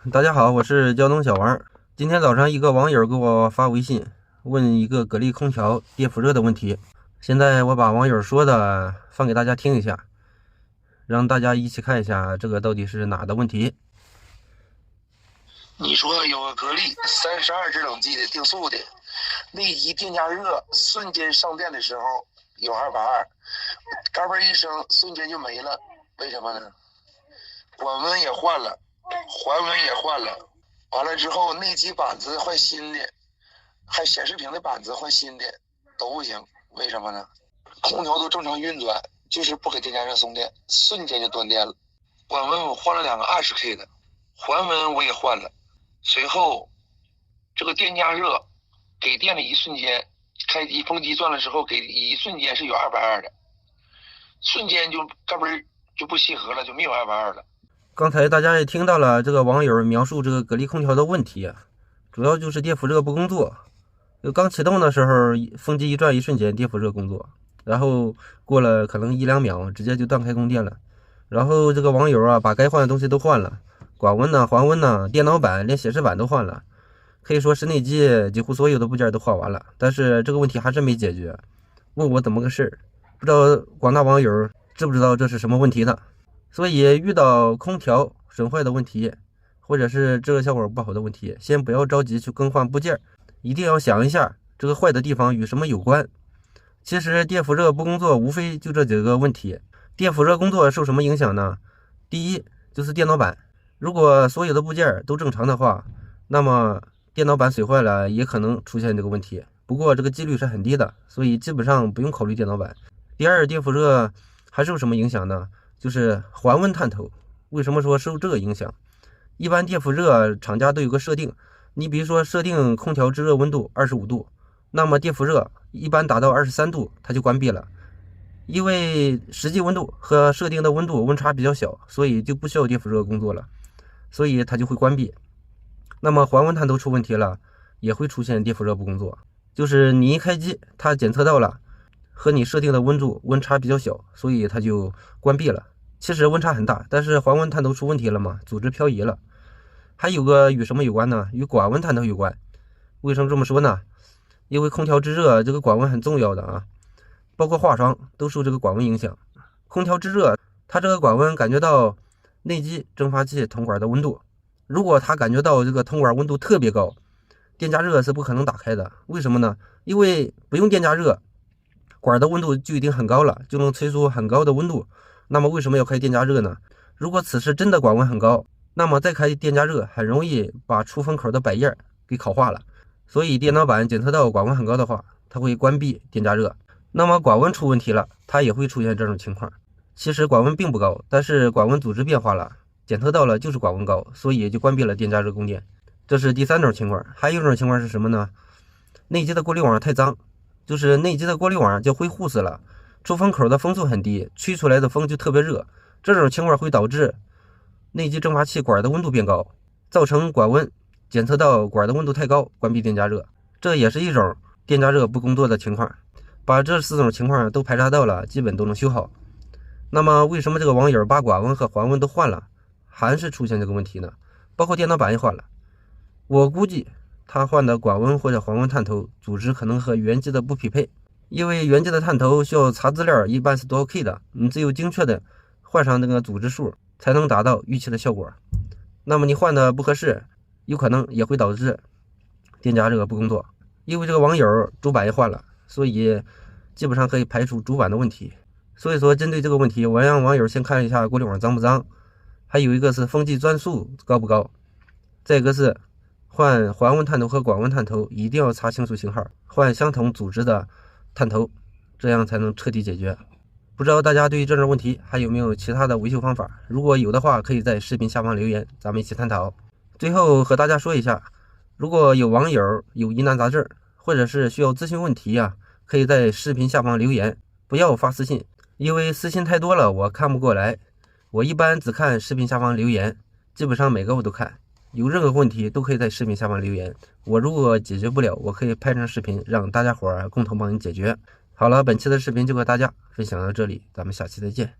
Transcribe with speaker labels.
Speaker 1: 大家好，我是胶东小王。今天早上一个网友给我发微信，问一个格力空调电辅热的问题。现在我把网友说的放给大家听一下，让大家一起看一下这个到底是哪的问题。
Speaker 2: 你说有个格力32制冷机的定速的，内机电加热瞬间上电的时候有220，嘎嘣一声瞬间就没了，为什么呢？管温也换了，环温也换了，完了之后内机板子换新的，还显示屏的板子换新的都不行，为什么呢？空调都正常运转，就是不给电加热送电，瞬间就断电了。管温我换了2个20K 的，环温我也换了，随后这个电加热给电的一瞬间，开机风机转的时候给一瞬间是有220的，瞬间就嘎嘣就不契合了，就没有220了。
Speaker 1: 刚才大家也听到了这个网友描述这个格力空调的问题，主要就是电辅热不工作。刚启动的时候，风机一转一瞬间电辅热工作，然后过了可能1-2秒，直接就断开供电了。然后这个网友把该换的东西都换了，管温呢、环温呢、电脑板连显示板都换了，可以说是内机几乎所有的部件都换完了，但是这个问题还是没解决。问我怎么个事儿，不知道广大网友知不知道这是什么问题呢？所以遇到空调损坏的问题，或者是制热效果不好的问题，先不要着急去更换部件，一定要想一下这个坏的地方与什么有关。其实电辅热不工作无非就这几个问题。电辅热工作受什么影响呢？第一就是电脑板，如果所有的部件都正常的话，那么电脑板损坏了也可能出现这个问题，不过这个几率是很低的，所以基本上不用考虑电脑板。第二，电辅热还受什么影响呢？就是环温探头。为什么说受这个影响？一般电辅热厂家都有个设定，你比如说设定空调制热温度25度，那么电辅热一般达到23度它就关闭了，因为实际温度和设定的温度温差比较小，所以就不需要电辅热工作了，所以它就会关闭。那么环温探头出问题了，也会出现电辅热不工作，就是你一开机它检测到了和你设定的温度温差比较小，所以它就关闭了。其实温差很大，但是环温探头出问题了嘛，组织漂移了。还有个与什么有关呢？与管温探头有关。为什么这么说呢？因为空调制热这个管温很重要的啊，包括化霜都受这个管温影响。空调制热它这个管温感觉到内机蒸发器铜管的温度，如果它感觉到这个铜管温度特别高，电加热是不可能打开的。为什么呢？因为不用电加热，管的温度就已经很高了，就能吹出很高的温度。那么为什么要开电加热呢？如果此时真的管温很高，那么再开电加热很容易把出风口的百叶给烤化了。所以电脑板检测到管温很高的话，它会关闭电加热。那么管温出问题了，它也会出现这种情况。其实管温并不高，但是管温组织变化了，检测到了就是管温高，所以就关闭了电加热供电。这是第三种情况。还有一种情况是什么呢？内机的过滤网太脏，就是内机的过滤网就灰糊死了，出风口的风速很低，吹出来的风就特别热，这种情况会导致内机蒸发器管的温度变高，造成管温检测到管的温度太高，关闭电加热，这也是一种电加热不工作的情况。把这4种情况都排查到了，基本都能修好。那么为什么这个网友把管温和环温都换了，还是出现这个问题呢？包括电脑板也换了，我估计他换的管温或者环温探头组织可能和原机的不匹配，因为原机的探头需要查资料，一般是多少 K 的，你只有精确的换上那个组织数，才能达到预期的效果。那么你换的不合适，有可能也会导致电加热不工作。因为这个网友主板也换了，所以基本上可以排除主板的问题。所以说针对这个问题，我让网友先看一下过滤网脏不脏，还有一个是风机转速高不高，再一个是换环温探头和管温探头一定要查清楚型号，换相同组织的探头，这样才能彻底解决。不知道大家对于这种问题还有没有其他的维修方法？如果有的话，可以在视频下方留言，咱们一起探讨。最后和大家说一下，如果有网友有疑难杂症，或者是需要咨询问题可以在视频下方留言，不要发私信，因为私信太多了我看不过来。我一般只看视频下方留言，基本上每个我都看。有任何问题都可以在视频下方留言，我如果解决不了，我可以拍成视频让大家伙共同帮你解决。好了，本期的视频就和大家分享到这里，咱们下期再见。